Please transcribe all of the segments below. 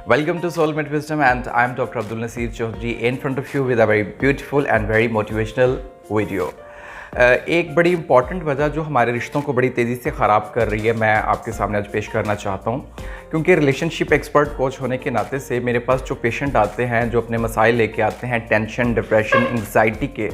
Welcome to Soulmate Wisdom, and I'm Dr. Abdul Nasir Chaudhry in front of you with a very beautiful and very motivational video. एक बड़ी important वजह जो हमारे रिश्तों को बड़ी तेज़ी से ख़राब कर रही है, मैं आपके सामने आज पेश करना चाहता हूँ। क्योंकि रिलेशनशिप एक्सपर्ट कोच होने के नाते से मेरे पास जो पेशेंट आते हैं, जो अपने मसाइल लेके आते हैं, टेंशन, डिप्रेशन, एंग्जाइटी के,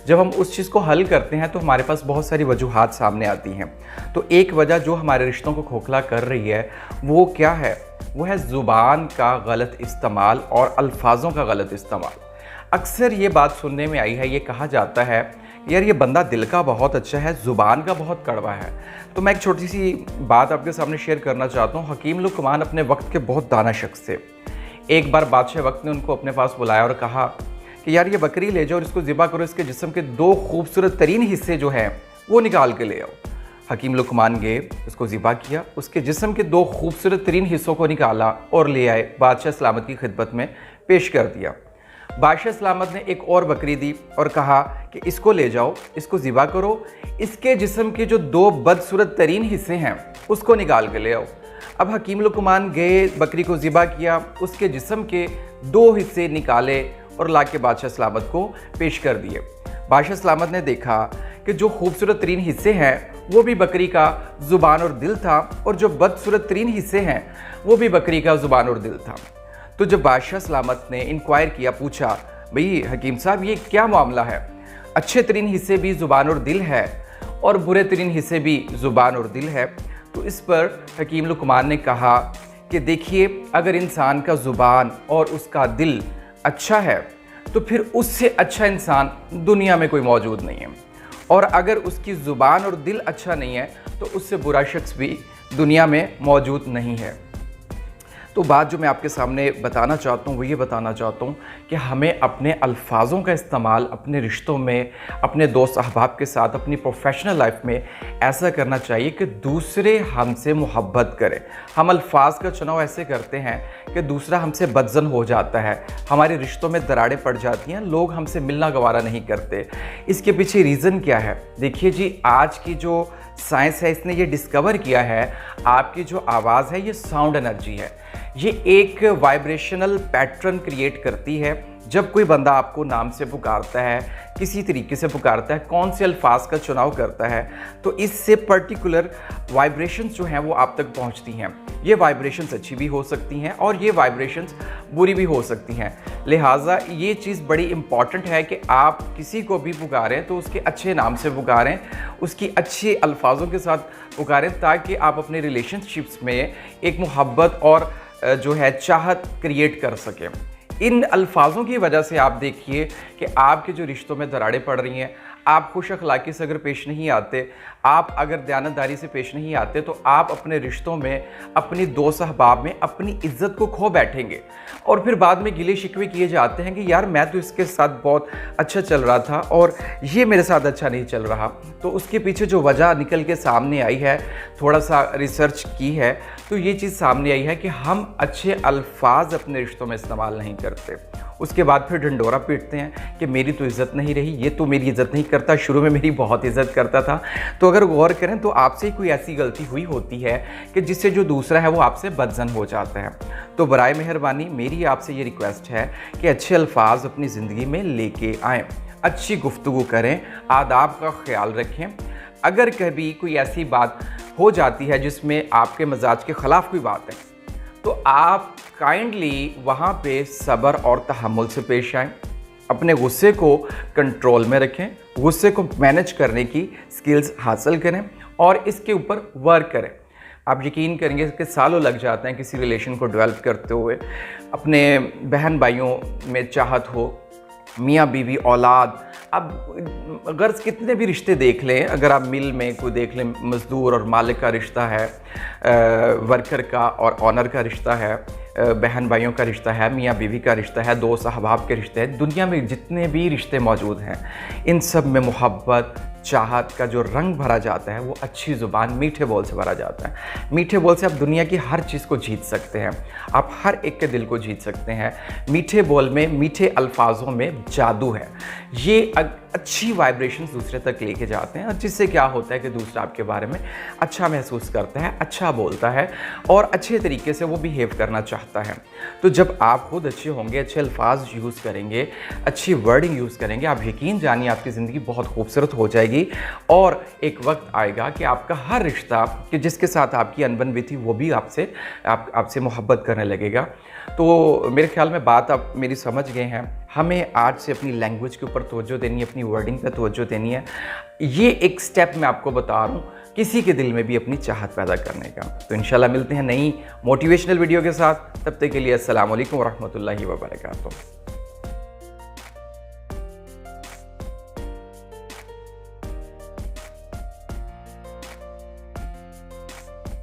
जब हम उस चीज़ को हल करते हैं तो हमारे पास बहुत सारी वजूहात सामने आती हैं। तो एक वजह जो हमारे रिश्तों को खोखला कर रही है वो क्या है? वो है ज़ुबान का गलत इस्तेमाल और अल्फाजों का गलत इस्तेमाल। अक्सर ये बात सुनने में आई है, ये कहा जाता है यार ये बंदा दिल का बहुत अच्छा है, ज़ुबान का बहुत कड़वा है। तो मैं एक छोटी सी बात आपके सामने शेयर करना चाहता हूँ। हकीम लुकमान अपने वक्त के बहुत दाना शख्स थे। एक बार बादशाह वक्त ने उनको अपने पास बुलाया और कहा कि यार ये बकरी ले जाओ और इसको ज़िबा करो, इसके जिस्म के दो खूबसूरत तरीन हिस्से जो हैं वो निकाल के ले आओ। हकीम लुकमान गए, उसको ज़िबा किया, उसके जिस्म के दो खूबसूरत तरीन हिस्सों को निकाला और ले आए, बादशाह सलामत की खिदमत में पेश कर दिया। बादशाह सलामत ने एक और बकरी दी और कहा कि इसको ले जाओ, इसको ज़िबा करो, इसके जिस्म के जो दो बदसूरत तरीन हिस्से हैं उसको निकाल के ले आओ। अब हकीम लुकमान गए, बकरी को ज़िबा किया, उसके जिस्म के दो हिस्से निकाले और ला के बादशाह सलामत को पेश कर दिए। बादशाह सलामत ने देखा कि जो खूबसूरत तरीन हिस्से हैं वो भी बकरी का ज़ुबान और दिल था, और जो बदसूरत तरीन हिस्से हैं वो भी बकरी का ज़ुबान और दिल था। तो जब बादशाह सलामत ने इंक्वायर किया, पूछा भाई हकीम साहब ये क्या मामला है? अच्छे तरीन हिस्से भी ज़ुबान और दिल है और बुरे तरीन हिस्से भी ज़ुबान और दिल है। तो इस पर हकीम लुकमान ने कहा कि देखिए, अगर इंसान का ज़ुबान और उसका दिल अच्छा है तो फिर उससे अच्छा इंसान दुनिया में कोई मौजूद नहीं है, और अगर उसकी ज़ुबान और दिल अच्छा नहीं है तो उससे बुरा शख्स भी दुनिया में मौजूद नहीं है। तो बात जो मैं आपके सामने बताना चाहता हूँ वो ये बताना चाहता हूँ कि हमें अपने अल्फाजों का इस्तेमाल अपने रिश्तों में, अपने दोस्त अहबाब के साथ, अपनी प्रोफेशनल लाइफ में ऐसा करना चाहिए कि दूसरे हमसे मोहब्बत करें। हम अल्फाज का चुनाव ऐसे करते हैं कि दूसरा हमसे बदज़न हो जाता है, हमारे रिश्तों में दरारें पड़ जाती हैं, लोग हमसे मिलना गवारा नहीं करते। इसके पीछे रीज़न क्या है? देखिए जी, आज की जो साइंस है इसने ये डिस्कवर किया है, आपकी जो आवाज़ है ये साउंड एनर्जी है। ये एक वाइब्रेशनल पैटर्न क्रिएट करती है। जब कोई बंदा आपको नाम से पुकारता है, किसी तरीके से पुकारता है, कौन से अल्फाज का चुनाव करता है, तो इससे पर्टिकुलर वाइब्रेशंस जो हैं वो आप तक पहुंचती हैं। ये वाइब्रेशंस अच्छी भी हो सकती हैं और ये वाइब्रेशंस बुरी भी हो सकती हैं। लिहाजा ये चीज़ बड़ी इम्पॉर्टेंट है कि आप किसी को भी पुकारें तो उसके अच्छे नाम से पुकारें, उसकी अच्छे अल्फाजों के साथ पुकारें, ताकि आप अपने रिलेशनशिप्स में एक मोहब्बत और जो है चाहत क्रिएट कर सकें। इन अल्फाजों की वजह से आप देखिए कि आपके जो रिश्तों में दरारें पड़ रही हैं। आप खुश अखलाकी से अगर पेश नहीं आते, आप अगर दयानतदारी से पेश नहीं आते, तो आप अपने रिश्तों में, अपनी दोस्त अहबाब में अपनी इज्जत को खो बैठेंगे और फिर बाद में गिले शिकवे किए जाते हैं कि यार मैं तो इसके साथ बहुत अच्छा चल रहा था और ये मेरे साथ अच्छा नहीं चल रहा। तो उसके पीछे जो वजह निकल के सामने आई है, थोड़ा सा रिसर्च की है तो ये चीज़ सामने आई है कि हम अच्छे अल्फाज अपने रिश्तों में इस्तेमाल नहीं करते। उसके बाद फिर ढंडोरा पीटते हैं कि मेरी तो इज़्ज़त नहीं रही, ये तो मेरी इज़्ज़त नहीं करता, शुरू में मेरी बहुत इज़्ज़त करता था। तो अगर गौर करें तो आपसे ही कोई ऐसी गलती हुई होती है कि जिससे जो दूसरा है वो आपसे बदज़न हो जाता है। तो बराए मेहरबानी मेरी आपसे ये रिक्वेस्ट है कि अच्छे अल्फाज अपनी ज़िंदगी में लेके आएँ, अच्छी गुफ्तगू करें, आदाब का ख्याल रखें। अगर कभी कोई ऐसी बात हो जाती है जिसमें आपके मजाज के ख़िलाफ़ कोई बात है, तो आप काइंडली वहाँ पे सब्र और तहम्मुल से पेश आएँ, अपने गुस्से को कंट्रोल में रखें, गुस्से को मैनेज करने की स्किल्स हासिल करें और इसके ऊपर वर्क करें। आप यकीन करेंगे कि सालों लग जाते हैं किसी रिलेशन को डेवलप करते हुए। अपने बहन भाइयों में चाहत हो, मियाँ बीवी, औलाद, अब गर्ज कितने भी रिश्ते देख लें, अगर आप मिल में कोई देख लें, मज़दूर और मालिक का रिश्ता है, वर्कर का और ऑनर का रिश्ता है, बहन भाइयों का रिश्ता है, मियाँ बीवी का रिश्ता है, दोस्त अहबाब के रिश्ते हैं, दुनिया में जितने भी रिश्ते मौजूद हैं इन सब में मोहब्बत, चाहत का जो रंग भरा जाता है वो अच्छी ज़ुबान, मीठे बोल से भरा जाता है। मीठे बोल से आप दुनिया की हर चीज़ को जीत सकते हैं, आप हर एक के दिल को जीत सकते हैं। मीठे बोल में, मीठे अल्फाजों में जादू है। ये अच्छी वाइब्रेशंस दूसरे तक लेके जाते हैं, और जिससे क्या होता है कि दूसरा आपके बारे में अच्छा महसूस करता है, अच्छा बोलता है और अच्छे तरीके से वो बिहेव करना चाहता है। तो जब आप खुद अच्छे होंगे, अच्छे अल्फाज यूज़ करेंगे, अच्छी वर्डिंग यूज़ करेंगे, आप यकीन जानिए आपकी ज़िंदगी बहुत खूबसूरत हो जाएगी। और एक वक्त आएगा कि आपका हर रिश्ता कि जिसके साथ आपकी अनबन भी थी वो भी आपसे मोहब्बत करने लगेगा। तो मेरे ख्याल में बात आप मेरी समझ गए हैं। हमें आज से अपनी लैंग्वेज के ऊपर तवज्जो देनी है, अपनी वर्डिंग पे तवज्जो देनी है। ये एक स्टेप मैं आपको बता रहा हूँ किसी के दिल में भी अपनी चाहत पैदा करने का। तो इंशाल्लाह मिलते हैं नई मोटिवेशनल वीडियो के साथ। तब तक के लिए अस्सलाम वालेकुम व रहमतुल्लाहि व बरकातुहू।